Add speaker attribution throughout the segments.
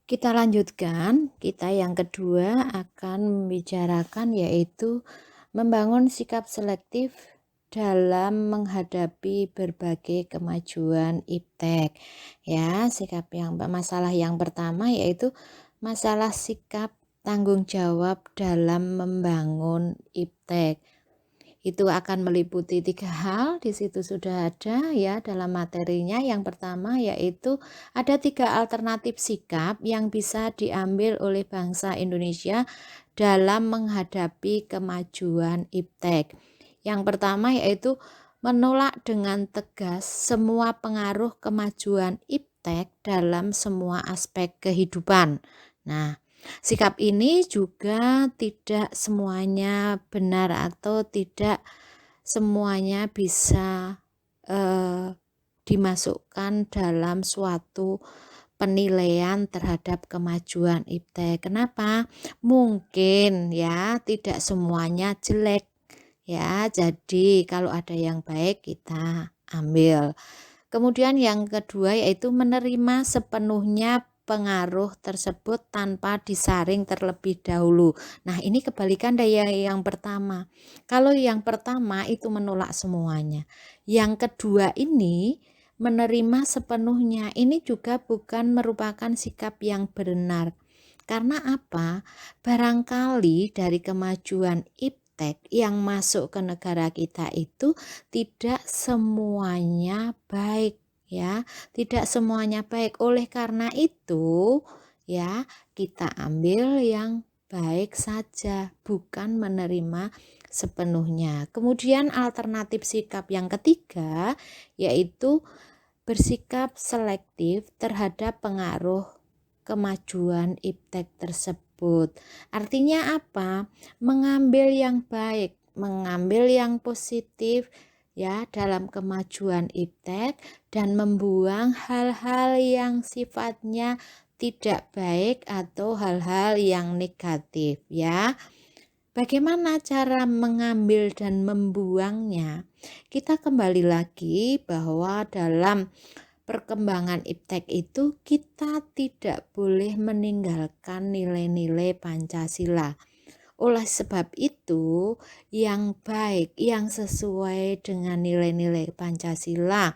Speaker 1: Kita lanjutkan, kita yang kedua akan membicarakan yaitu membangun sikap selektif dalam menghadapi berbagai kemajuan iptek. Ya, masalah yang pertama yaitu masalah sikap tanggung jawab dalam membangun iptek. Itu akan meliputi 3 hal, di situ sudah ada ya dalam materinya. Yang pertama yaitu ada 3 alternatif sikap yang bisa diambil oleh bangsa Indonesia dalam menghadapi kemajuan iptek. Yang pertama yaitu menolak dengan tegas semua pengaruh kemajuan iptek dalam semua aspek kehidupan. Nah, sikap ini juga tidak semuanya benar atau tidak semuanya bisa dimasukkan dalam suatu penilaian terhadap kemajuan iptek. Kenapa? Mungkin ya tidak semuanya jelek ya. Jadi kalau ada yang baik kita ambil. Kemudian yang kedua yaitu menerima sepenuhnya pengaruh tersebut tanpa disaring terlebih dahulu. Nah, ini kebalikan dari yang pertama. Kalau yang pertama itu menolak semuanya. Yang kedua ini menerima sepenuhnya. Ini juga bukan merupakan sikap yang benar. Karena apa? Barangkali dari kemajuan iptek yang masuk ke negara kita itu tidak semuanya baik ya, tidak semuanya baik. Oleh karena itu ya, kita ambil yang baik saja, bukan menerima sepenuhnya. Kemudian alternatif sikap yang ketiga yaitu bersikap selektif terhadap pengaruh kemajuan iptek tersebut. Artinya apa? Mengambil yang baik, mengambil yang positif ya dalam kemajuan iptek dan membuang hal-hal yang sifatnya tidak baik atau hal-hal yang negatif ya. Bagaimana cara mengambil dan membuangnya? Kita kembali lagi bahwa dalam perkembangan iptek itu kita tidak boleh meninggalkan nilai-nilai Pancasila. Oleh sebab itu, yang baik, yang sesuai dengan nilai-nilai Pancasila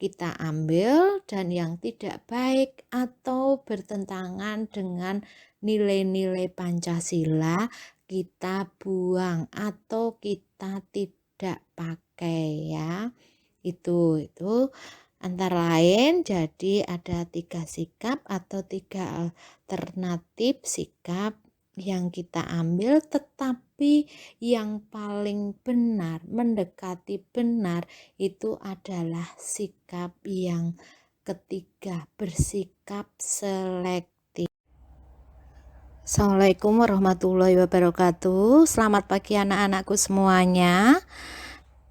Speaker 1: kita ambil, dan yang tidak baik atau bertentangan dengan nilai-nilai Pancasila kita buang atau kita tidak pakai ya. Itu antara lain, jadi ada 3 sikap atau 3 alternatif sikap yang kita ambil, tetapi yang paling benar, mendekati benar itu adalah sikap yang ketiga, bersikap selektif. Assalamualaikum warahmatullahi wabarakatuh. Selamat pagi anak-anakku semuanya.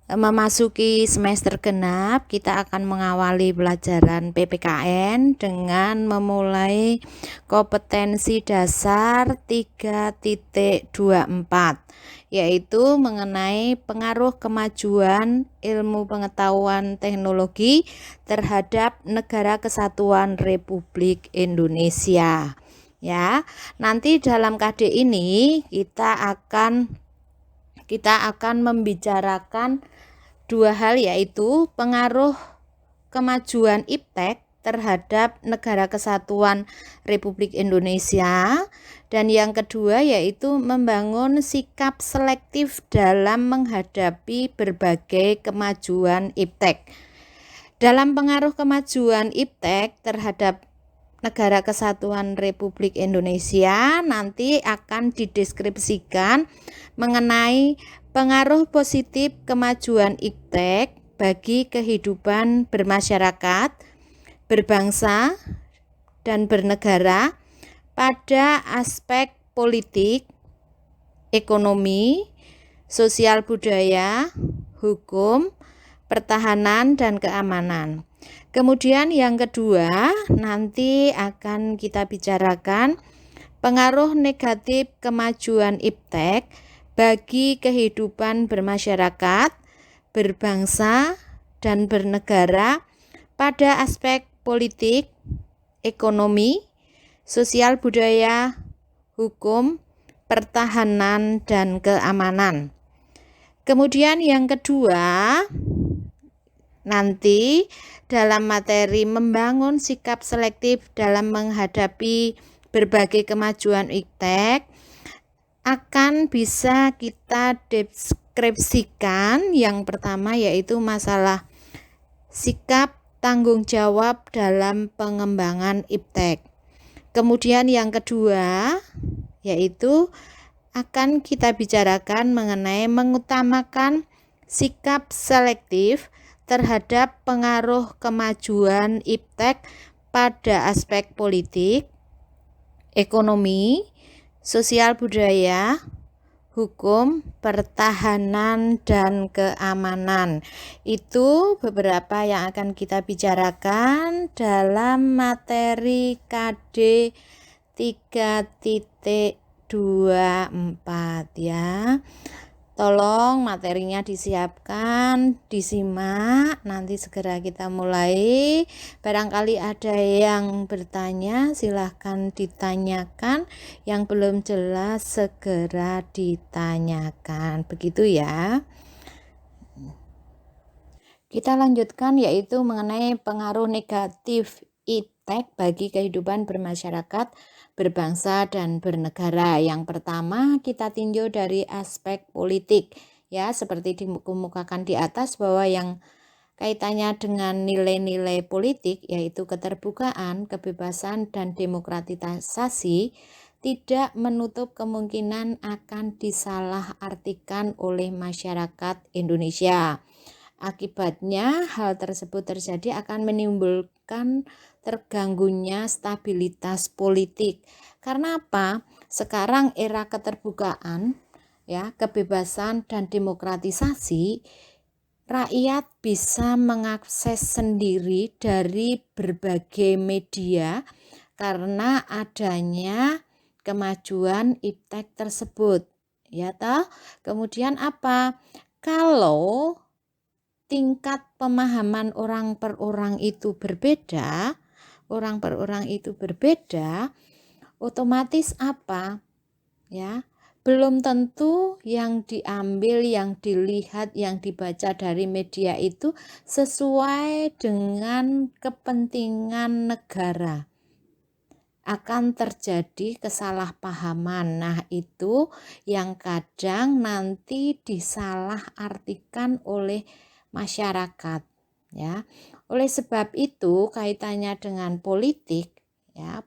Speaker 1: Memasuki semester genap, kita akan mengawali pelajaran PPKN dengan memulai kompetensi dasar 3.24, yaitu mengenai pengaruh kemajuan ilmu pengetahuan teknologi terhadap Negara Kesatuan Republik Indonesia. Ya, nanti dalam KD ini kita akan membicarakan 2 hal, yaitu pengaruh kemajuan iptek terhadap Negara Kesatuan Republik Indonesia, dan yang kedua yaitu membangun sikap selektif dalam menghadapi berbagai kemajuan iptek. Dalam pengaruh kemajuan iptek terhadap Negara Kesatuan Republik Indonesia nanti akan dideskripsikan mengenai pengaruh positif kemajuan iptek bagi kehidupan bermasyarakat, berbangsa, dan bernegara pada aspek politik, ekonomi, sosial budaya, hukum, pertahanan, dan keamanan. Kemudian yang kedua nanti akan kita bicarakan pengaruh negatif kemajuan iptek bagi kehidupan bermasyarakat, berbangsa, dan bernegara pada aspek politik, ekonomi, sosial budaya, hukum, pertahanan, dan keamanan. Kemudian yang kedua, nanti dalam materi membangun sikap selektif dalam menghadapi berbagai kemajuan iptek akan bisa kita deskripsikan. Yang pertama yaitu masalah sikap tanggung jawab dalam pengembangan iptek. Kemudian yang kedua yaitu akan kita bicarakan mengenai mengutamakan sikap selektif terhadap pengaruh kemajuan iptek pada aspek politik, ekonomi, sosial budaya, hukum, pertahanan, dan keamanan. Itu beberapa yang akan kita bicarakan dalam materi KD 3.24 ya. Tolong materinya disiapkan, disimak, nanti segera kita mulai. Barangkali ada yang bertanya, silahkan ditanyakan. Yang belum jelas segera ditanyakan. Begitu ya. Kita lanjutkan yaitu mengenai pengaruh negatif iptek bagi kehidupan bermasyarakat, berbangsa, dan bernegara. Yang pertama kita tinjau dari aspek politik ya, seperti dikemukakan di atas bahwa yang kaitannya dengan nilai-nilai politik yaitu keterbukaan, kebebasan, dan demokratisasi tidak menutup kemungkinan akan disalahartikan oleh masyarakat Indonesia. Akibatnya hal tersebut terjadi akan menimbulkan terganggunya stabilitas politik. Karena apa? Sekarang era keterbukaan, ya, kebebasan dan demokratisasi, rakyat bisa mengakses sendiri dari berbagai media karena adanya kemajuan iptek tersebut. Ya toh? Kemudian apa? Kalau tingkat pemahaman orang per orang itu berbeda, otomatis apa? Ya, belum tentu yang diambil, yang dilihat, yang dibaca dari media itu sesuai dengan kepentingan negara. Akan terjadi kesalahpahaman. Nah, itu yang kadang nanti disalahartikan oleh masyarakat ya. Oleh sebab itu kaitannya dengan politik ya,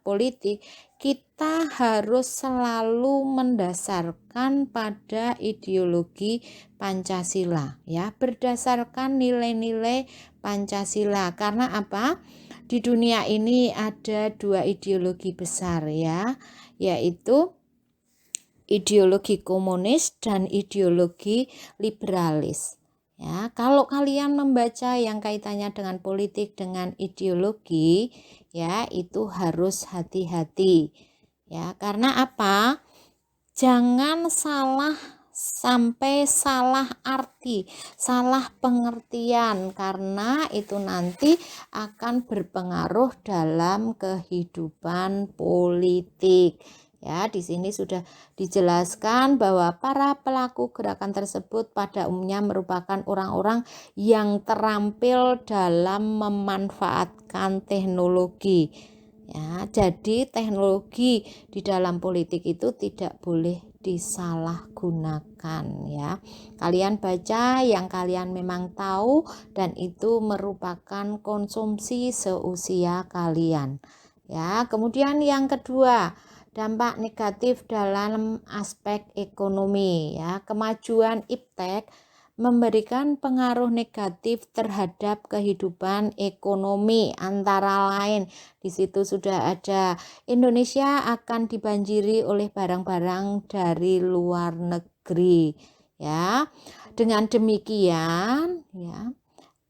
Speaker 1: kita harus selalu mendasarkan pada ideologi Pancasila ya, berdasarkan nilai-nilai Pancasila. Karena apa? Di dunia ini ada dua ideologi besar ya, yaitu ideologi komunis dan ideologi liberalis. Ya, kalau kalian membaca yang kaitannya dengan politik, dengan ideologi, ya itu harus hati-hati. Ya, karena apa? Jangan sampai salah arti, salah pengertian, karena itu nanti akan berpengaruh dalam kehidupan politik. Ya, di sini sudah dijelaskan bahwa para pelaku gerakan tersebut pada umumnya merupakan orang-orang yang terampil dalam memanfaatkan teknologi. Ya, jadi teknologi di dalam politik itu tidak boleh disalahgunakan ya. Kalian baca yang kalian memang tahu dan itu merupakan konsumsi seusia kalian. Ya, kemudian yang kedua, dampak negatif dalam aspek ekonomi ya. Kemajuan iptek memberikan pengaruh negatif terhadap kehidupan ekonomi, antara lain di situ sudah ada Indonesia akan dibanjiri oleh barang-barang dari luar negeri ya. Dengan demikian ya,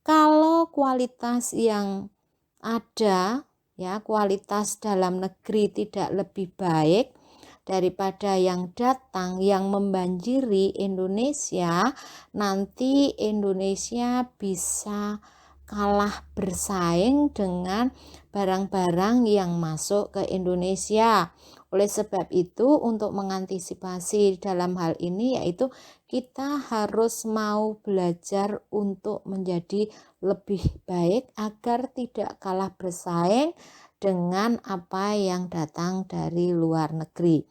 Speaker 1: kalau kualitas yang ada ya, kualitas dalam negeri tidak lebih baik daripada yang datang yang membanjiri Indonesia, nanti Indonesia bisa kalah bersaing dengan barang-barang yang masuk ke Indonesia. Oleh sebab itu, untuk mengantisipasi dalam hal ini yaitu kita harus mau belajar untuk menjadi lebih baik agar tidak kalah bersaing dengan apa yang datang dari luar negeri.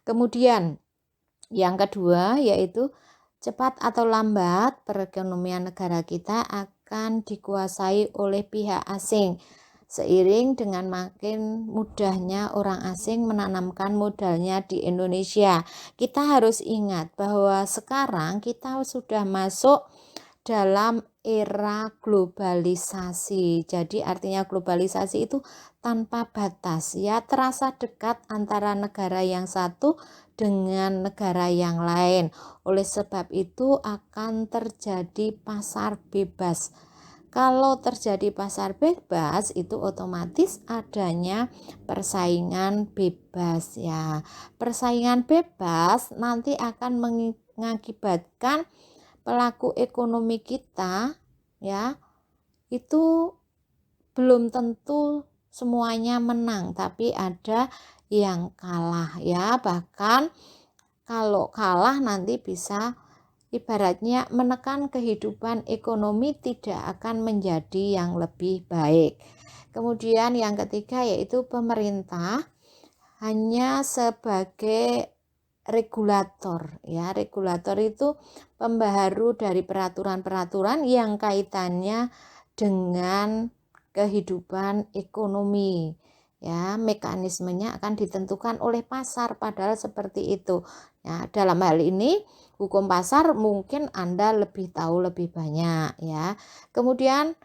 Speaker 1: Kemudian yang kedua yaitu cepat atau lambat perekonomian negara kita akan dikuasai oleh pihak asing. Seiring dengan makin mudahnya orang asing menanamkan modalnya di Indonesia. Kita harus ingat bahwa sekarang kita sudah masuk dalam era globalisasi. Jadi artinya globalisasi itu tanpa batas ya, terasa dekat antara negara yang satu dengan negara yang lain. Oleh sebab itu akan terjadi pasar bebas. Kalau terjadi pasar bebas itu otomatis adanya persaingan bebas ya. Persaingan bebas nanti akan mengakibatkan pelaku ekonomi kita ya itu belum tentu semuanya menang, tapi ada yang kalah ya. Bahkan kalau kalah nanti bisa ibaratnya menekan kehidupan ekonomi, tidak akan menjadi yang lebih baik. Kemudian yang ketiga yaitu pemerintah hanya sebagai regulator ya. Regulator itu pembaharu dari peraturan-peraturan yang kaitannya dengan kehidupan ekonomi ya. Mekanismenya akan ditentukan oleh pasar, padahal seperti itu ya. Dalam hal ini hukum pasar mungkin Anda lebih tahu lebih banyak ya. Kemudian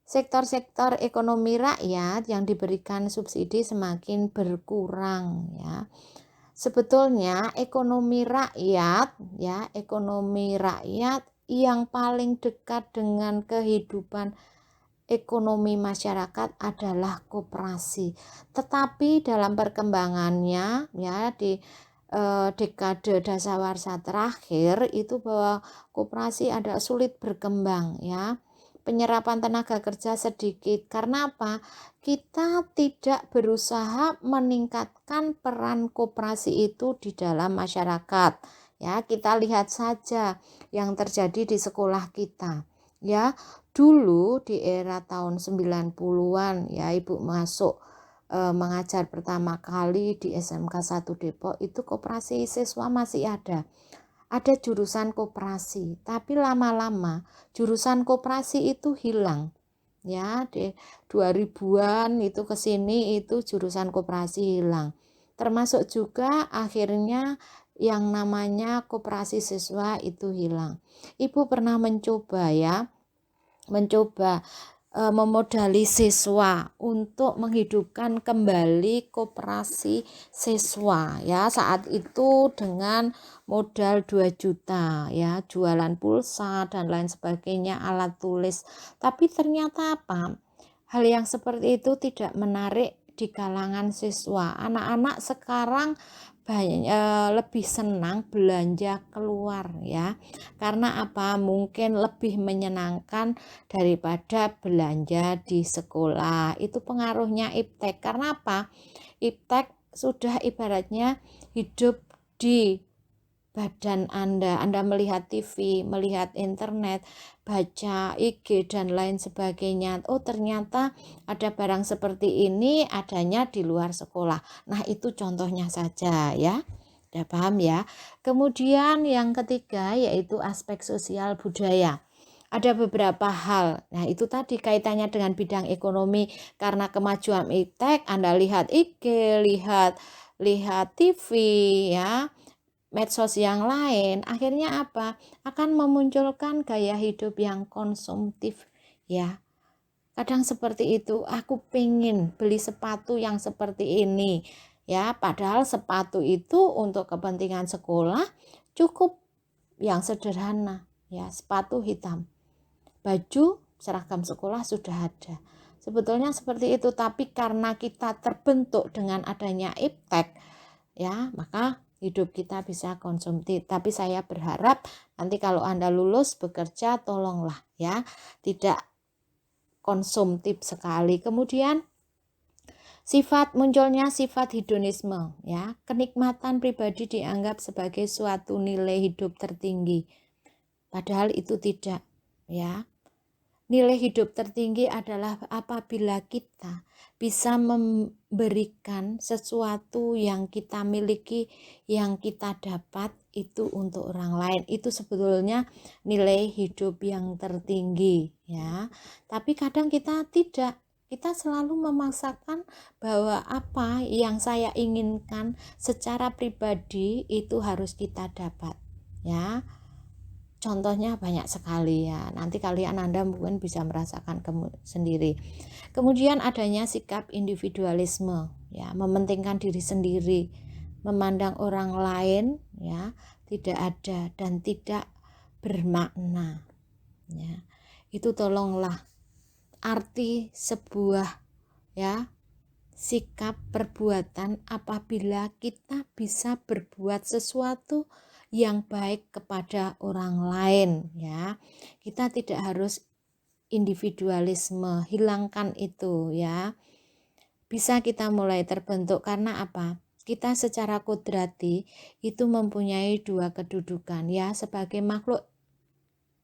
Speaker 1: sektor-sektor ekonomi rakyat yang diberikan subsidi semakin berkurang ya. Sebetulnya ekonomi rakyat yang paling dekat dengan kehidupan ekonomi masyarakat adalah koperasi. Tetapi dalam perkembangannya ya di dekade dasawarsa terakhir itu bahwa koperasi ada sulit berkembang ya. Penyerapan tenaga kerja sedikit. Karena apa? Kita tidak berusaha meningkatkan peran koperasi itu di dalam masyarakat. Ya, kita lihat saja yang terjadi di sekolah kita. Ya, dulu di era tahun 90-an ya Ibu masuk mengajar pertama kali di SMK 1 Depok itu koperasi siswa masih ada. Ada jurusan koperasi, tapi lama-lama jurusan koperasi itu hilang. Ya, di 2000-an itu ke sini itu jurusan koperasi hilang. Termasuk juga akhirnya yang namanya koperasi siswa itu hilang. Ibu pernah mencoba memodali siswa untuk menghidupkan kembali koperasi siswa ya, saat itu dengan modal 2 juta ya, jualan pulsa dan lain sebagainya, alat tulis. Tapi ternyata apa? Hal yang seperti itu tidak menarik di kalangan siswa. Anak-anak sekarang lebih senang belanja keluar ya. Karena apa? Mungkin lebih menyenangkan daripada belanja di sekolah. Itu pengaruhnya iptek. Karena apa? Iptek sudah ibaratnya hidup di badan Anda melihat TV, melihat internet, baca IG dan lain sebagainya. Oh, ternyata ada barang seperti ini adanya di luar sekolah. Nah, itu contohnya saja ya. Udah paham ya? Kemudian yang ketiga yaitu aspek sosial budaya. Ada beberapa hal. Nah, itu tadi kaitannya dengan bidang ekonomi. Karena kemajuan iptek, Anda lihat IG, lihat TV ya, medsos yang lain, akhirnya apa? Akan memunculkan gaya hidup yang konsumtif ya. Kadang seperti itu, aku pengen beli sepatu yang seperti ini ya, padahal sepatu itu untuk kepentingan sekolah cukup yang sederhana ya, sepatu hitam. Baju seragam sekolah sudah ada. Sebetulnya seperti itu, tapi karena kita terbentuk dengan adanya iptek ya, maka hidup kita bisa konsumtif. Tapi saya berharap nanti kalau Anda lulus bekerja, tolonglah ya, tidak konsumtif sekali. Kemudian munculnya sifat hedonisme, ya. Kenikmatan pribadi dianggap sebagai suatu nilai hidup tertinggi. Padahal itu tidak, ya. Nilai hidup tertinggi adalah apabila kita bisa memberikan sesuatu yang kita miliki, yang kita dapat itu untuk orang lain. Itu sebetulnya nilai hidup yang tertinggi, ya. Tapi kadang kita tidak. Kita selalu memaksakan bahwa apa yang saya inginkan secara pribadi itu harus kita dapat, ya. Contohnya banyak sekali, ya. Nanti Anda mungkin bisa merasakan sendiri. Kemudian adanya sikap individualisme, ya, mementingkan diri sendiri, memandang orang lain, ya, tidak ada dan tidak bermakna, ya. Itu tolonglah arti sebuah, ya, sikap perbuatan apabila kita bisa berbuat sesuatu yang baik kepada orang lain, ya. Kita tidak harus individualisme, hilangkan itu, ya. Bisa kita mulai terbentuk karena apa? Kita secara kodrati itu mempunyai dua kedudukan, ya, sebagai makhluk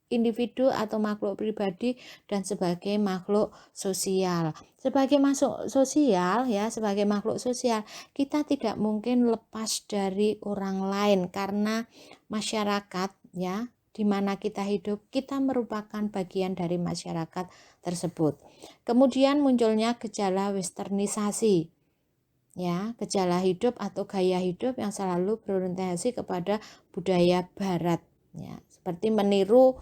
Speaker 1: individu atau makhluk pribadi dan sebagai makhluk sosial. Sebagai makhluk sosial, ya, sebagai makhluk sosial, kita tidak mungkin lepas dari orang lain karena masyarakat, ya, di mana kita hidup, kita merupakan bagian dari masyarakat tersebut. Kemudian munculnya gejala westernisasi, ya, gejala hidup atau gaya hidup yang selalu berorientasi kepada budaya barat, ya, seperti meniru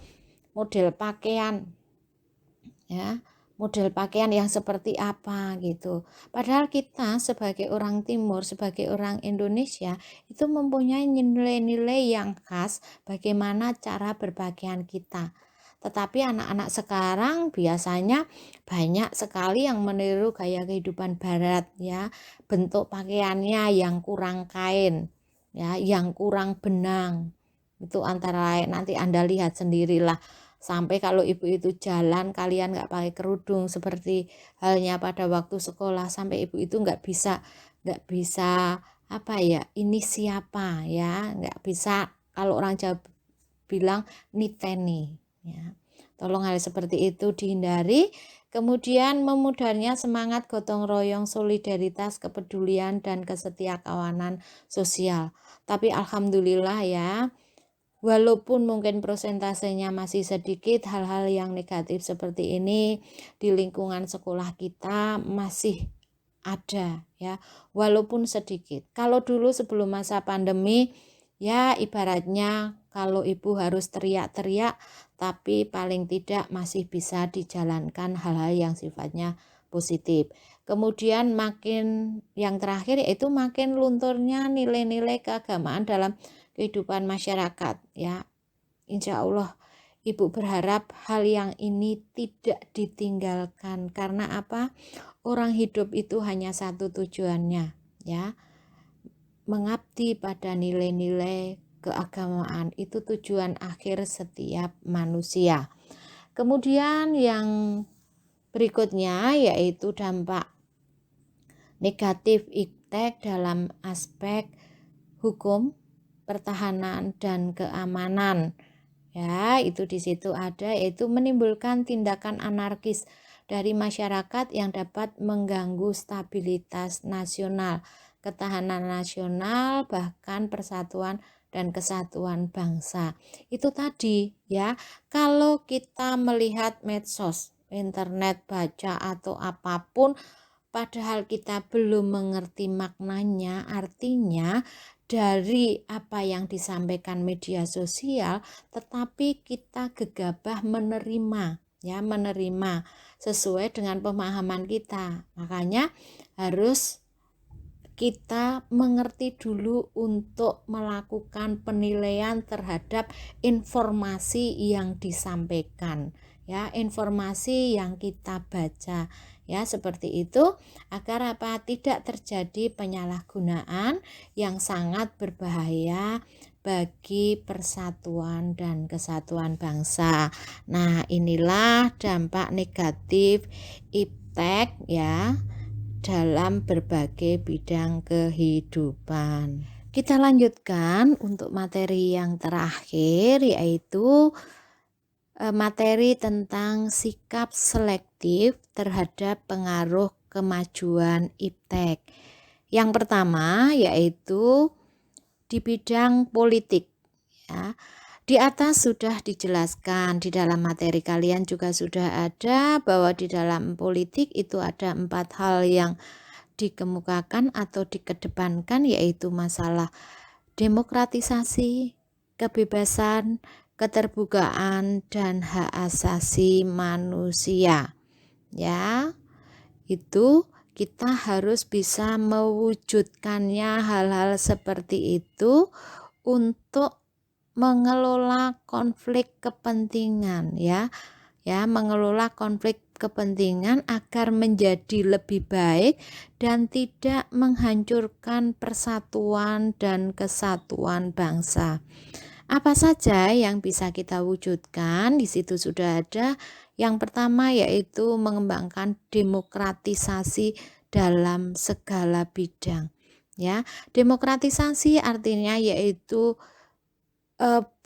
Speaker 1: model pakaian, ya, model pakaian yang seperti apa gitu. Padahal kita sebagai orang Timur, sebagai orang Indonesia itu mempunyai nilai-nilai yang khas bagaimana cara berpakaian kita. Tetapi anak-anak sekarang biasanya banyak sekali yang meniru gaya kehidupan barat, ya, bentuk pakaiannya yang kurang kain, ya, yang kurang benang. Itu antara lain, nanti Anda lihat sendirilah. Sampai kalau ibu itu jalan, kalian nggak pakai kerudung seperti halnya pada waktu sekolah, sampai ibu itu nggak bisa apa ya, ini siapa, ya, nggak bisa. Kalau orang Jawa bilang niteni, ya. Tolong hal seperti itu dihindari. Kemudian memudarnya semangat gotong royong, solidaritas, kepedulian dan kesetiakawanan sosial. Tapi alhamdulillah, ya, walaupun mungkin prosentasenya masih sedikit, hal-hal yang negatif seperti ini di lingkungan sekolah kita masih ada, ya, walaupun sedikit. Kalau dulu sebelum masa pandemi, ya, ibaratnya kalau ibu harus teriak-teriak, tapi paling tidak masih bisa dijalankan hal-hal yang sifatnya positif. Kemudian makin yang terakhir yaitu makin lunturnya nilai-nilai keagamaan dalam kehidupan masyarakat, ya. Insya Allah ibu berharap hal yang ini tidak ditinggalkan. Karena apa? Orang hidup itu hanya satu tujuannya, ya, mengabdi pada nilai-nilai keagamaan. Itu tujuan akhir setiap manusia. Kemudian yang berikutnya yaitu dampak negatif iptek dalam aspek hukum, pertahanan dan keamanan, ya. Itu di situ ada, yaitu menimbulkan tindakan anarkis dari masyarakat yang dapat mengganggu stabilitas nasional, ketahanan nasional, bahkan persatuan dan kesatuan bangsa. Itu tadi, ya. Kalau kita melihat medsos, internet, baca atau apapun, padahal kita belum mengerti maknanya, artinya dari apa yang disampaikan media sosial, tetapi kita gegabah menerima, ya, menerima sesuai dengan pemahaman kita. Makanya harus kita mengerti dulu untuk melakukan penilaian terhadap informasi yang disampaikan, ya, informasi yang kita baca, ya, seperti itu, agar apa, tidak terjadi penyalahgunaan yang sangat berbahaya bagi persatuan dan kesatuan bangsa. Nah, inilah dampak negatif iptek ya dalam berbagai bidang kehidupan. Kita lanjutkan untuk materi yang terakhir, yaitu materi tentang sikap selektif terhadap pengaruh kemajuan iptek. Yang pertama yaitu di bidang politik ya. Di atas sudah dijelaskan, di dalam materi kalian juga sudah ada bahwa di dalam politik itu ada 4 hal yang dikemukakan atau dikedepankan, yaitu masalah demokratisasi, kebebasan, keterbukaan, dan hak asasi manusia. Ya, itu kita harus bisa mewujudkannya hal-hal seperti itu untuk mengelola konflik kepentingan ya, mengelola konflik kepentingan agar menjadi lebih baik dan tidak menghancurkan persatuan dan kesatuan bangsa. Apa saja yang bisa kita wujudkan? Di situ sudah ada. Yang pertama yaitu mengembangkan demokratisasi dalam segala bidang. Ya, demokratisasi artinya yaitu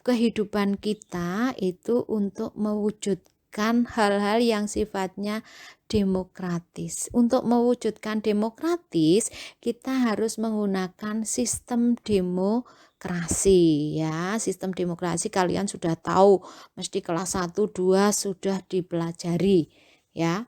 Speaker 1: kehidupan kita itu untuk mewujudkan hal-hal yang sifatnya demokratis. Untuk mewujudkan demokratis, kita harus menggunakan sistem demokrasi ya. Sistem demokrasi kalian sudah tahu, mesti kelas 1, 2 sudah dipelajari ya.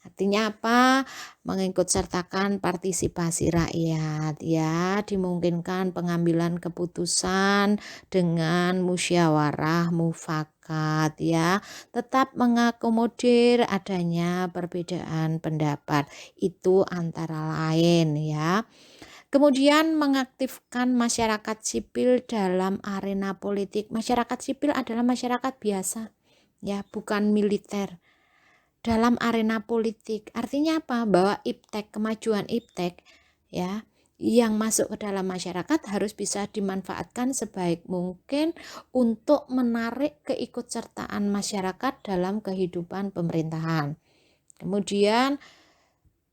Speaker 1: Artinya apa? Mengikut sertakan partisipasi rakyat ya, dimungkinkan pengambilan keputusan dengan musyawarah mufakat ya, tetap mengakomodir adanya perbedaan pendapat itu antara lain ya. Kemudian mengaktifkan masyarakat sipil dalam arena politik. Masyarakat sipil adalah masyarakat biasa ya, bukan militer. Dalam arena politik artinya apa? Bahwa iptek, kemajuan iptek ya yang masuk ke dalam masyarakat harus bisa dimanfaatkan sebaik mungkin untuk menarik keikutsertaan masyarakat dalam kehidupan pemerintahan. Kemudian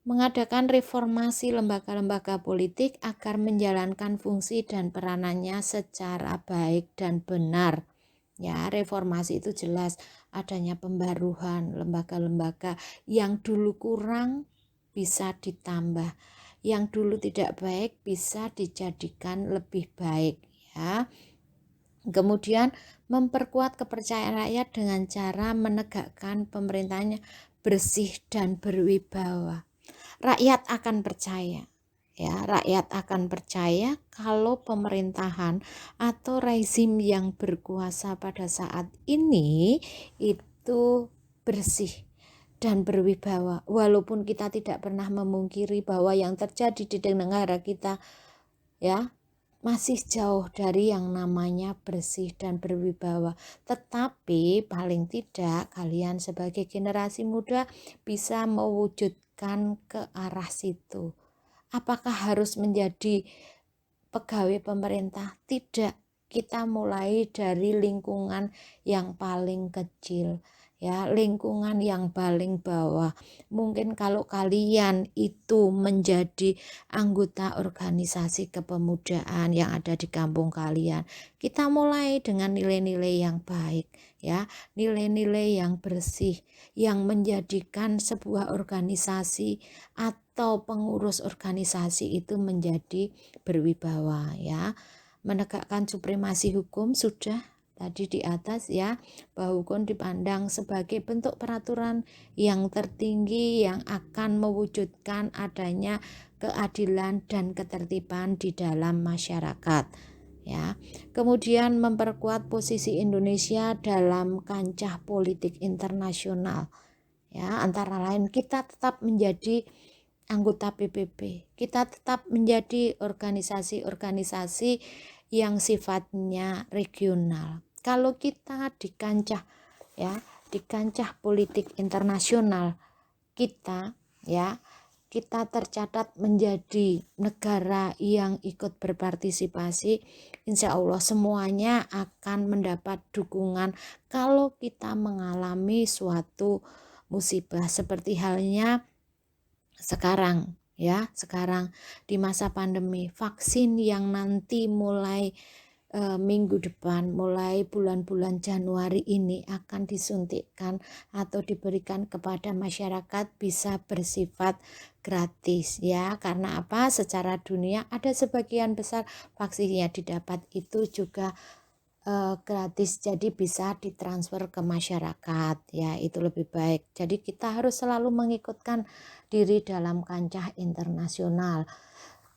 Speaker 1: mengadakan reformasi lembaga-lembaga politik agar menjalankan fungsi dan peranannya secara baik dan benar. Ya, reformasi itu jelas adanya pembaruan lembaga-lembaga yang dulu kurang bisa ditambah, yang dulu tidak baik bisa dijadikan lebih baik ya. Kemudian memperkuat kepercayaan rakyat dengan cara menegakkan pemerintahnya bersih dan berwibawa. Rakyat akan percaya ya, rakyat akan percaya kalau pemerintahan atau rezim yang berkuasa pada saat ini itu bersih dan berwibawa. Walaupun kita tidak pernah memungkiri bahwa yang terjadi di negara kita ya masih jauh dari yang namanya bersih dan berwibawa, tetapi paling tidak kalian sebagai generasi muda bisa mewujudkan ke arah situ. Apakah harus menjadi pegawai pemerintah? Tidak. Kita mulai dari lingkungan yang paling kecil ya, lingkungan yang paling bawah. Mungkin kalau kalian itu menjadi anggota organisasi kepemudaan yang ada di kampung kalian, kita mulai dengan nilai-nilai yang baik ya, nilai-nilai yang bersih yang menjadikan sebuah organisasi atau pengurus organisasi itu menjadi berwibawa ya. Menegakkan supremasi hukum sudah tadi di atas ya, bahwa hukum dipandang sebagai bentuk peraturan yang tertinggi yang akan mewujudkan adanya keadilan dan ketertiban di dalam masyarakat ya. Kemudian memperkuat posisi Indonesia dalam kancah politik internasional ya, antara lain kita tetap menjadi anggota PBB, kita tetap menjadi organisasi-organisasi yang sifatnya regional. Kalau kita di kancah ya, di kancah politik internasional kita ya, kita tercatat menjadi negara yang ikut berpartisipasi, insya Allah semuanya akan mendapat dukungan kalau kita mengalami suatu musibah seperti halnya sekarang ya, sekarang di masa pandemi, vaksin yang nanti mulai minggu depan, mulai bulan-bulan Januari ini akan disuntikkan atau diberikan kepada masyarakat bisa bersifat gratis ya. Karena apa? Secara dunia ada sebagian besar vaksin yang didapat itu juga gratis, jadi bisa ditransfer ke masyarakat ya, itu lebih baik. Jadi kita harus selalu mengikutkan diri dalam kancah internasional.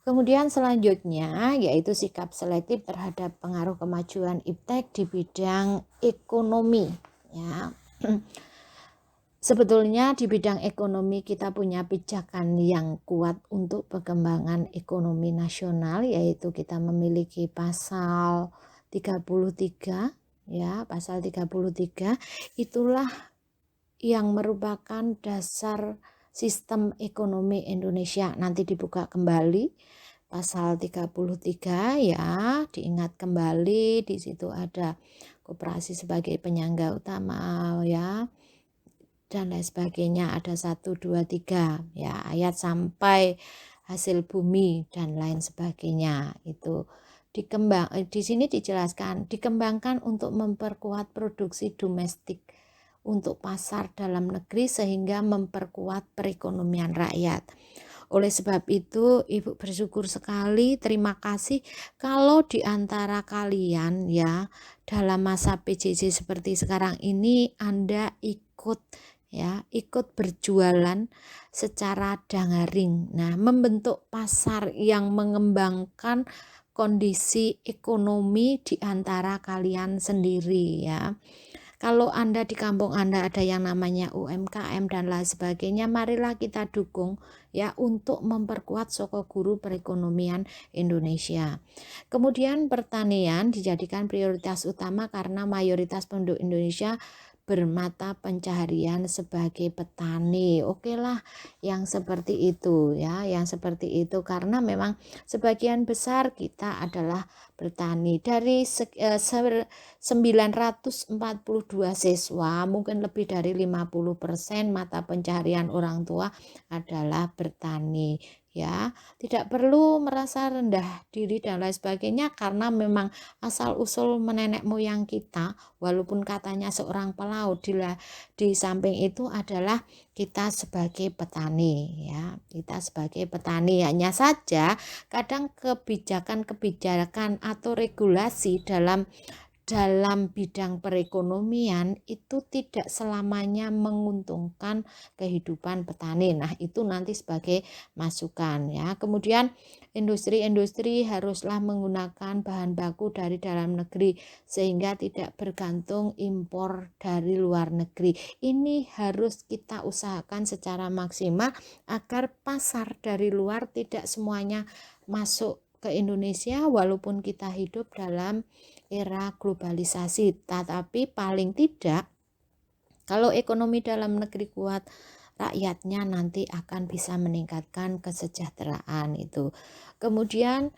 Speaker 1: Kemudian selanjutnya yaitu sikap selektif terhadap pengaruh kemajuan iptek di bidang ekonomi ya. Sebetulnya di bidang ekonomi kita punya pijakan yang kuat untuk perkembangan ekonomi nasional, yaitu kita memiliki pasal 33 ya, pasal 33 itulah yang merupakan dasar sistem ekonomi Indonesia. Nanti dibuka kembali pasal 33 ya, diingat kembali, di situ ada koperasi sebagai penyangga utama ya, dan lain sebagainya, ada 1, 2, 3 ya, ayat sampai hasil bumi dan lain sebagainya. Itu di sini dijelaskan dikembangkan untuk memperkuat produksi domestik untuk pasar dalam negeri sehingga memperkuat perekonomian rakyat. Oleh sebab itu Ibu bersyukur sekali, terima kasih kalau di antara kalian ya dalam masa PJJ seperti sekarang ini Anda ikut berjualan secara daring. Nah, membentuk pasar yang mengembangkan kondisi ekonomi di antara kalian sendiri ya. Kalau Anda di kampung Anda ada yang namanya UMKM dan lain sebagainya, marilah kita dukung ya untuk memperkuat soko guru perekonomian Indonesia. Kemudian pertanian dijadikan prioritas utama karena mayoritas penduduk Indonesia bermata pencaharian sebagai petani. Oke lah yang seperti itu ya, yang seperti itu karena memang sebagian besar kita adalah bertani. Dari 942 siswa, mungkin lebih dari 50% mata pencaharian orang tua adalah bertani ya. Tidak perlu merasa rendah diri dan lain sebagainya karena memang asal usul nenek moyang kita, walaupun katanya seorang pelaut, di samping itu adalah kita sebagai petani ya, kita sebagai petani. Hanya saja kadang kebijakan atau regulasi dalam bidang perekonomian itu tidak selamanya menguntungkan kehidupan petani. Nah, itu nanti sebagai masukan ya. Kemudian industri haruslah menggunakan bahan baku dari dalam negeri sehingga tidak bergantung impor dari luar negeri. Ini harus kita usahakan secara maksimal agar pasar dari luar tidak semuanya masuk ke Indonesia, walaupun kita hidup dalam era globalisasi, tetapi paling tidak kalau ekonomi dalam negeri kuat, rakyatnya nanti akan bisa meningkatkan kesejahteraan itu. Kemudian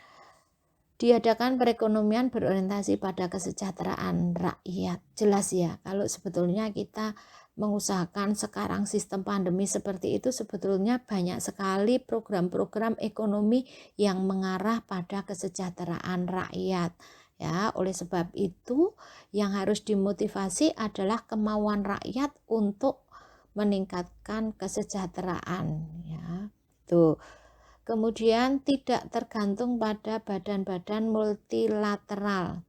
Speaker 1: diadakan perekonomian berorientasi pada kesejahteraan rakyat. Jelas ya, kalau sebetulnya kita mengusahakan sekarang sistem pandemi seperti itu, sebetulnya banyak sekali program-program ekonomi yang mengarah pada kesejahteraan rakyat. Ya, oleh sebab itu yang harus dimotivasi adalah kemauan rakyat untuk meningkatkan kesejahteraan ya. Tuh. Kemudian tidak tergantung pada badan-badan multilateral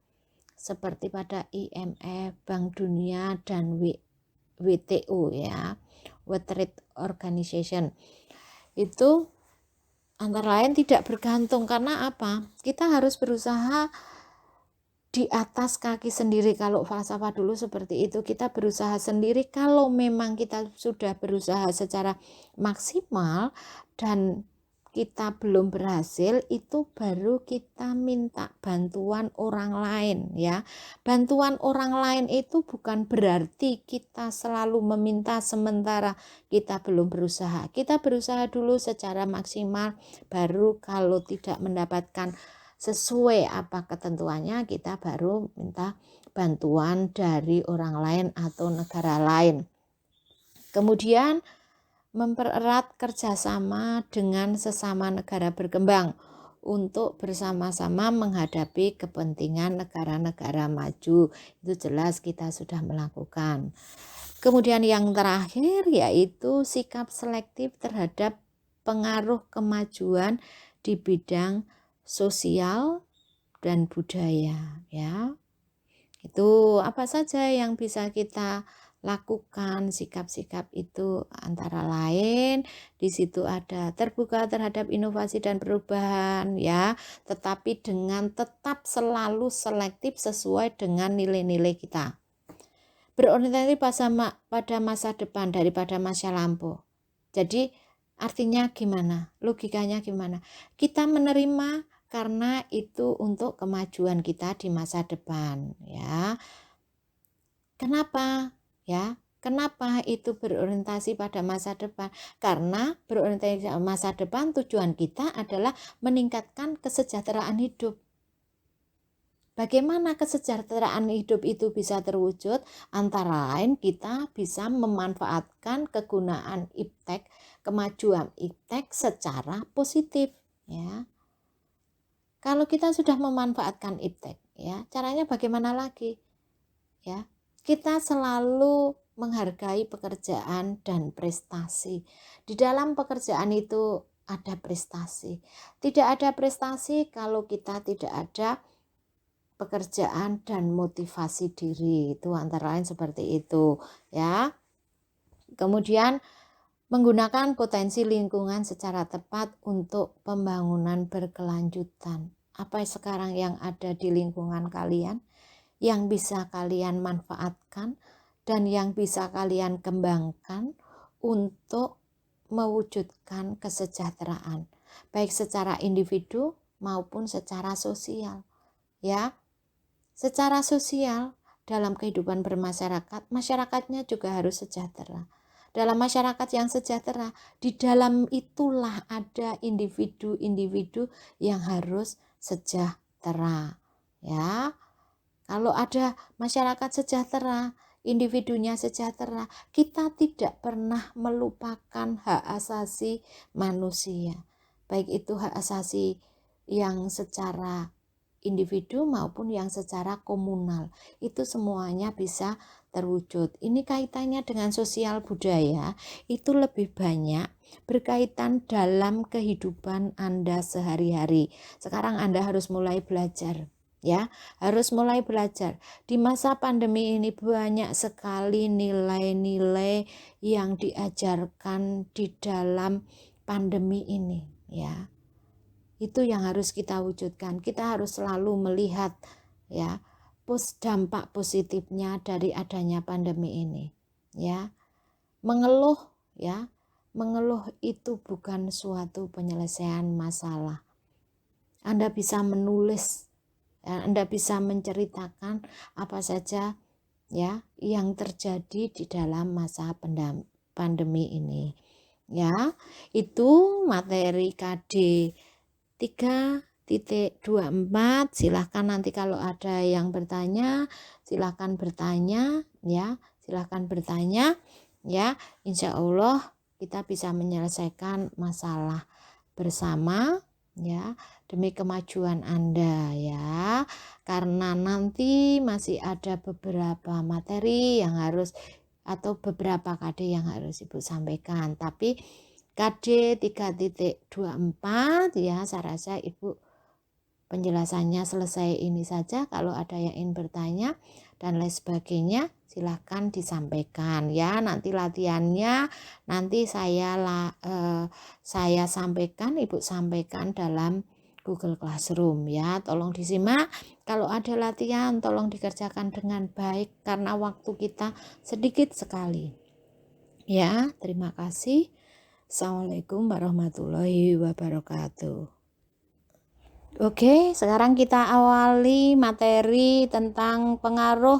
Speaker 1: seperti pada IMF, Bank Dunia dan WTO ya, World Trade Organization. Itu antara lain tidak bergantung karena apa? Kita harus berusaha di atas kaki sendiri. Kalau falsafah dulu seperti itu, kita berusaha sendiri. Kalau memang kita sudah berusaha secara maksimal dan kita belum berhasil, itu baru kita minta bantuan orang lain ya. Bantuan orang lain itu bukan berarti kita selalu meminta sementara kita belum berusaha. Kita berusaha dulu secara maksimal, baru kalau tidak mendapatkan sesuai apa ketentuannya, kita baru minta bantuan dari orang lain atau negara lain. Kemudian mempererat kerjasama dengan sesama negara berkembang untuk bersama-sama menghadapi kepentingan negara-negara maju. Itu jelas kita sudah melakukan. Kemudian yang terakhir yaitu sikap selektif terhadap pengaruh kemajuan di bidang sosial dan budaya ya. Itu apa saja yang bisa kita lakukan. Sikap-sikap itu antara lain di situ ada terbuka terhadap inovasi dan perubahan ya, tetapi dengan tetap selalu selektif sesuai dengan nilai-nilai kita. Berorientasi pada masa depan daripada masa lampau. Jadi artinya gimana? Logikanya gimana? Kita menerima karena itu untuk kemajuan kita di masa depan ya. Kenapa? Ya, kenapa itu berorientasi pada masa depan? Karena berorientasi pada masa depan tujuan kita adalah meningkatkan kesejahteraan hidup. Bagaimana kesejahteraan hidup itu bisa terwujud? Antara lain kita bisa memanfaatkan kegunaan iptek, kemajuan iptek secara positif ya. Kalau kita sudah memanfaatkan iptek ya, caranya bagaimana lagi? Ya, kita selalu menghargai pekerjaan dan prestasi. Di dalam pekerjaan itu ada prestasi. Tidak ada prestasi kalau kita tidak ada pekerjaan dan motivasi diri. Itu antara lain seperti itu, ya. Kemudian menggunakan potensi lingkungan secara tepat untuk pembangunan berkelanjutan. Apa sekarang yang ada di lingkungan kalian yang bisa kalian manfaatkan dan yang bisa kalian kembangkan untuk mewujudkan kesejahteraan, baik secara individu maupun secara sosial. Ya, secara sosial dalam kehidupan bermasyarakat, masyarakatnya juga harus sejahtera. Dalam masyarakat yang sejahtera, di dalam itulah ada individu-individu yang harus sejahtera. Ya, kalau ada masyarakat sejahtera, individunya sejahtera, kita tidak pernah melupakan hak asasi manusia. Baik itu hak asasi yang secara individu maupun yang secara komunal. Itu semuanya bisa terwujud. Ini kaitannya dengan sosial budaya, itu lebih banyak berkaitan dalam kehidupan Anda sehari-hari. Sekarang Anda harus mulai belajar. Ya, harus mulai belajar. Di masa pandemi ini banyak sekali nilai-nilai yang diajarkan di dalam pandemi ini, ya. Itu yang harus kita wujudkan. Kita harus selalu melihat ya dampak positifnya dari adanya pandemi ini, ya. Mengeluh ya, mengeluh itu bukan suatu penyelesaian masalah. Anda bisa menulis, Anda bisa menceritakan apa saja ya yang terjadi di dalam masa pandemi ini. Ya, itu materi KD 3.24. Silahkan nanti kalau ada yang bertanya, silahkan bertanya ya, silahkan bertanya ya. Insya Allah kita bisa menyelesaikan masalah bersama ya, demi kemajuan Anda ya. Karena nanti masih ada beberapa materi yang harus atau beberapa KD yang harus Ibu sampaikan, tapi KD 3.24 ya, saya rasa Ibu penjelasannya selesai ini saja. Kalau ada yang ingin bertanya dan lain sebagainya, silahkan disampaikan ya. Nanti latihannya nanti saya sampaikan, Ibu sampaikan dalam Google Classroom ya. Tolong disimak. Kalau ada latihan tolong dikerjakan dengan baik karena waktu kita sedikit sekali. Ya, terima kasih. Assalamualaikum warahmatullahi wabarakatuh. Oke, sekarang kita awali materi tentang pengaruh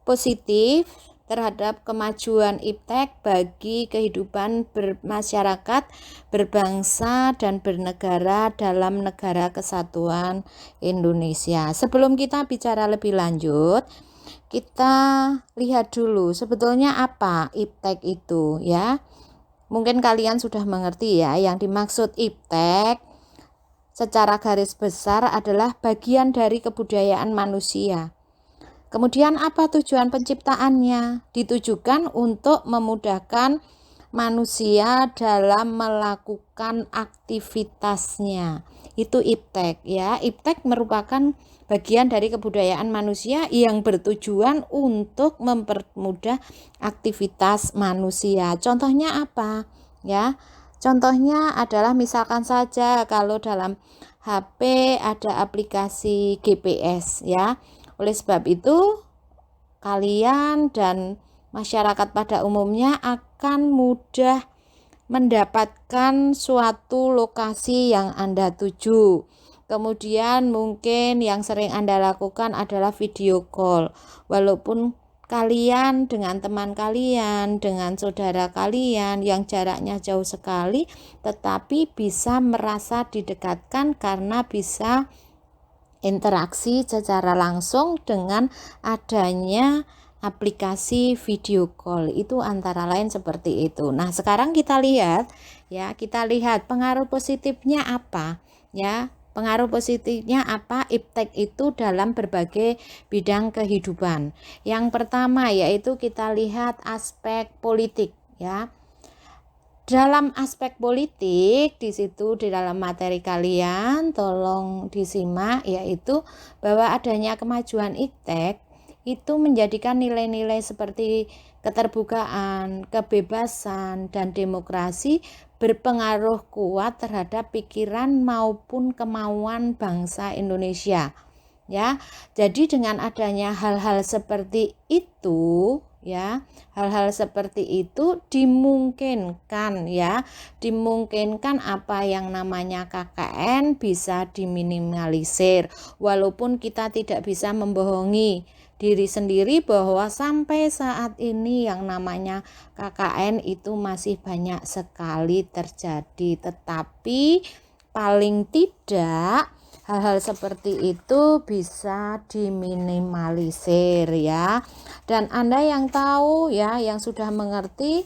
Speaker 1: positif terhadap kemajuan iptek bagi kehidupan bermasyarakat, berbangsa, dan bernegara dalam Negara Kesatuan Indonesia. Sebelum kita bicara lebih lanjut, kita lihat dulu sebetulnya apa iptek itu ya. Mungkin kalian sudah mengerti ya, yang dimaksud iptek secara garis besar adalah bagian dari kebudayaan manusia. Kemudian apa tujuan penciptaannya? Ditujukan untuk memudahkan manusia dalam melakukan aktivitasnya. Itu iptek ya. Iptek merupakan bagian dari kebudayaan manusia yang bertujuan untuk mempermudah aktivitas manusia. Contohnya apa? Ya. Contohnya adalah misalkan saja kalau dalam HP ada aplikasi GPS ya. Oleh sebab itu kalian dan masyarakat pada umumnya akan mudah mendapatkan suatu lokasi yang Anda tuju. Kemudian mungkin yang sering Anda lakukan adalah video call. Walaupun kalian dengan teman kalian, dengan saudara kalian yang jaraknya jauh sekali, tetapi bisa merasa didekatkan karena bisa interaksi secara langsung dengan adanya aplikasi video call. Itu antara lain seperti itu. Nah, sekarang kita lihat pengaruh positifnya apa ya. Pengaruh positifnya apa iptek itu dalam berbagai bidang kehidupan. Yang pertama yaitu kita lihat aspek politik ya. Dalam aspek politik di situ di dalam materi kalian tolong disimak, yaitu bahwa adanya kemajuan iptek itu menjadikan nilai-nilai seperti keterbukaan, kebebasan, dan demokrasi berpengaruh kuat terhadap pikiran maupun kemauan bangsa Indonesia. Ya, jadi dengan adanya hal-hal seperti itu, ya, hal-hal seperti itu dimungkinkan apa yang namanya KKN bisa diminimalisir, walaupun kita tidak bisa membohongi diri sendiri bahwa sampai saat ini yang namanya KKN itu masih banyak sekali terjadi, tetapi paling tidak hal-hal seperti itu bisa diminimalisir ya. Dan Anda yang tahu ya, yang sudah mengerti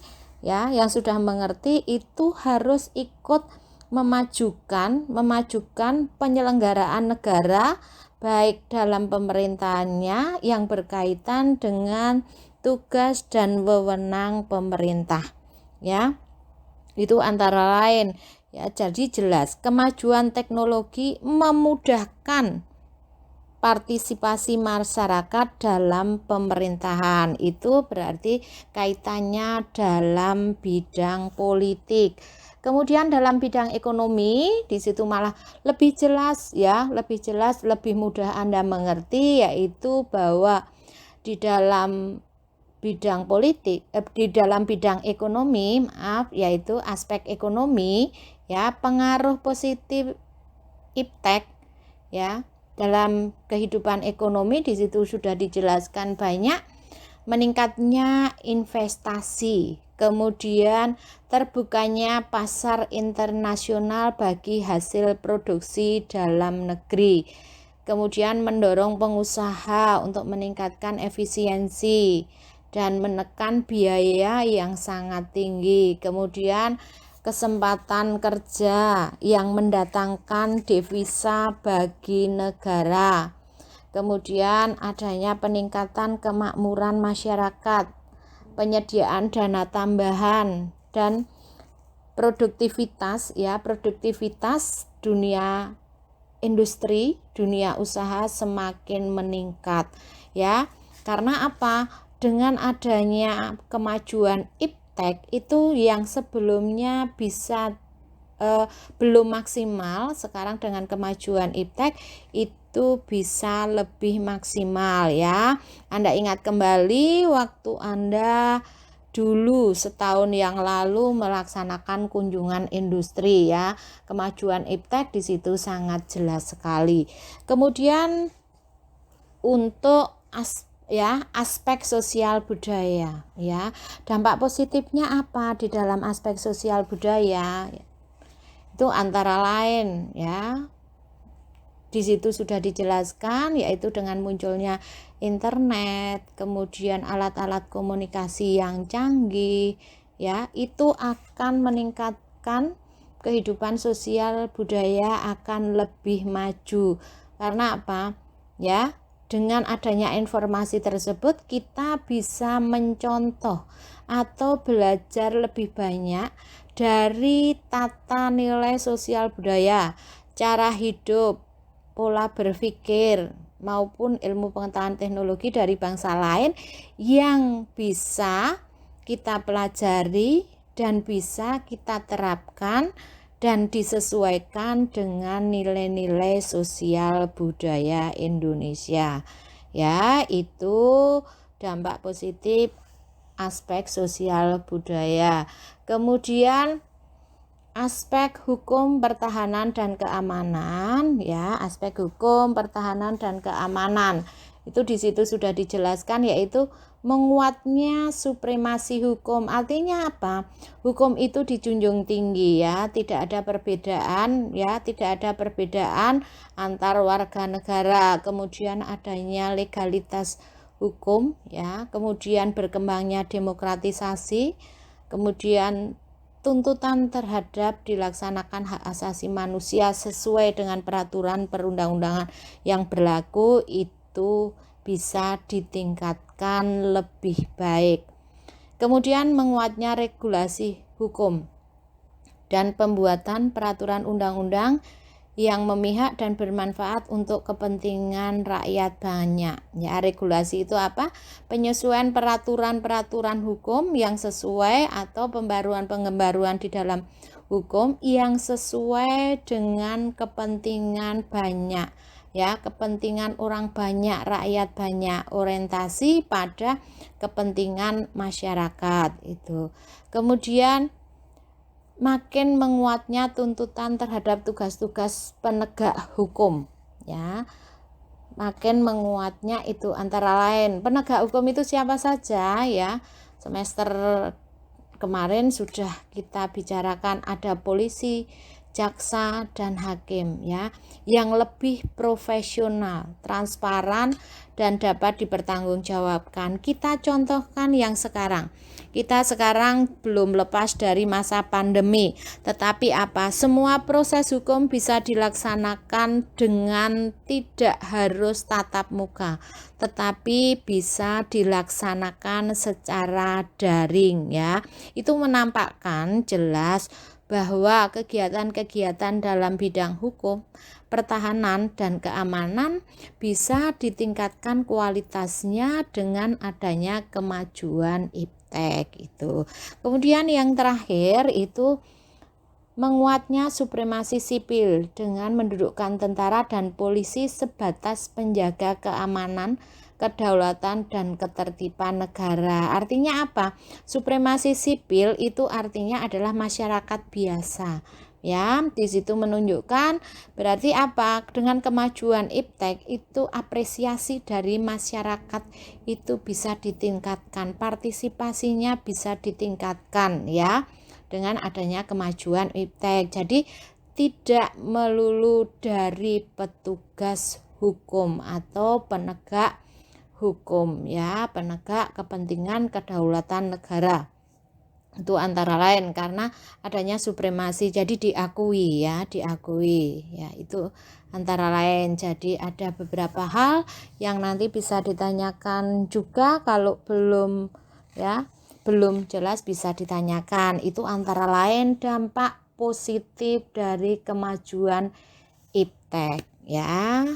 Speaker 1: itu harus ikut memajukan penyelenggaraan negara baik dalam pemerintahannya yang berkaitan dengan tugas dan wewenang pemerintah ya. Itu antara lain ya. Jadi jelas kemajuan teknologi memudahkan partisipasi masyarakat dalam pemerintahan. Itu berarti kaitannya dalam bidang politik. Kemudian dalam bidang ekonomi di situ malah lebih jelas, lebih mudah Anda mengerti, yaitu bahwa di dalam bidang politik, di dalam bidang ekonomi, yaitu aspek ekonomi ya, pengaruh positif iptek ya dalam kehidupan ekonomi di situ sudah dijelaskan banyak. Meningkatnya investasi, kemudian terbukanya pasar internasional bagi hasil produksi dalam negeri, kemudian mendorong pengusaha untuk meningkatkan efisiensi dan menekan biaya yang sangat tinggi, kemudian kesempatan kerja yang mendatangkan devisa bagi negara. Kemudian adanya peningkatan kemakmuran masyarakat, penyediaan dana tambahan, dan produktivitas dunia industri, dunia usaha semakin meningkat ya. Karena apa? Dengan adanya kemajuan iptek itu yang sebelumnya bisa belum maksimal, sekarang dengan kemajuan iptek itu bisa lebih maksimal ya. Anda ingat kembali waktu Anda dulu setahun yang lalu melaksanakan kunjungan industri ya. Kemajuan iptek di situ sangat jelas sekali. Kemudian untuk aspek sosial budaya ya. Dampak positifnya apa di dalam aspek sosial budaya? Itu antara lain ya, di situ sudah dijelaskan, yaitu dengan munculnya internet, kemudian alat-alat komunikasi yang canggih ya, itu akan meningkatkan kehidupan sosial budaya akan lebih maju. Karena apa? Ya, dengan adanya informasi tersebut kita bisa mencontoh atau belajar lebih banyak dari tata nilai sosial budaya, cara hidup, pola berpikir maupun ilmu pengetahuan teknologi dari bangsa lain yang bisa kita pelajari dan bisa kita terapkan dan disesuaikan dengan nilai-nilai sosial budaya Indonesia. Ya, itu dampak positif aspek sosial budaya. Kemudian aspek hukum pertahanan dan keamanan ya, aspek hukum pertahanan dan keamanan itu di situ sudah dijelaskan, yaitu menguatnya supremasi hukum. Artinya apa? Hukum itu dijunjung tinggi ya, tidak ada perbedaan ya, tidak ada perbedaan antar warga negara. Kemudian adanya legalitas hukum ya, kemudian berkembangnya demokratisasi, kemudian tuntutan terhadap dilaksanakan hak asasi manusia sesuai dengan peraturan perundang-undangan yang berlaku itu bisa ditingkatkan lebih baik. Kemudian menguatnya regulasi hukum dan pembuatan peraturan undang-undang yang memihak dan bermanfaat untuk kepentingan rakyat banyak. Ya, regulasi itu apa? Penyesuaian peraturan-peraturan hukum yang sesuai atau pembaruan-pengembaruan di dalam hukum yang sesuai dengan kepentingan banyak. Ya, kepentingan orang banyak, rakyat banyak, orientasi pada kepentingan masyarakat itu. Kemudian makin menguatnya tuntutan terhadap tugas-tugas penegak hukum ya, makin menguatnya itu antara lain penegak hukum itu siapa saja ya. Semester kemarin sudah kita bicarakan, ada polisi, jaksa, dan hakim ya, yang lebih profesional, transparan, dan dapat dipertanggungjawabkan. Kita contohkan yang sekarang. Kita sekarang belum lepas dari masa pandemi, tetapi apa? Semua proses hukum bisa dilaksanakan dengan tidak harus tatap muka, tetapi bisa dilaksanakan secara daring ya. Itu menampakkan jelas bahwa kegiatan-kegiatan dalam bidang hukum, pertahanan, dan keamanan bisa ditingkatkan kualitasnya dengan adanya kemajuan iptek itu. Kemudian yang terakhir itu menguatnya supremasi sipil dengan mendudukkan tentara dan polisi sebatas penjaga keamanan, kedaulatan, dan ketertiban negara. Artinya apa? Supremasi sipil itu artinya adalah masyarakat biasa. Ya, di situ menunjukkan berarti apa? Dengan kemajuan iptek itu apresiasi dari masyarakat itu bisa ditingkatkan, partisipasinya bisa ditingkatkan ya, dengan adanya kemajuan iptek. Jadi tidak melulu dari petugas hukum atau penegak hukum ya, penegak kepentingan kedaulatan negara. Itu antara lain karena adanya supremasi, jadi diakui ya, itu antara lain. Jadi ada beberapa hal yang nanti bisa ditanyakan juga, kalau belum jelas bisa ditanyakan. Itu antara lain dampak positif dari kemajuan iptek ya.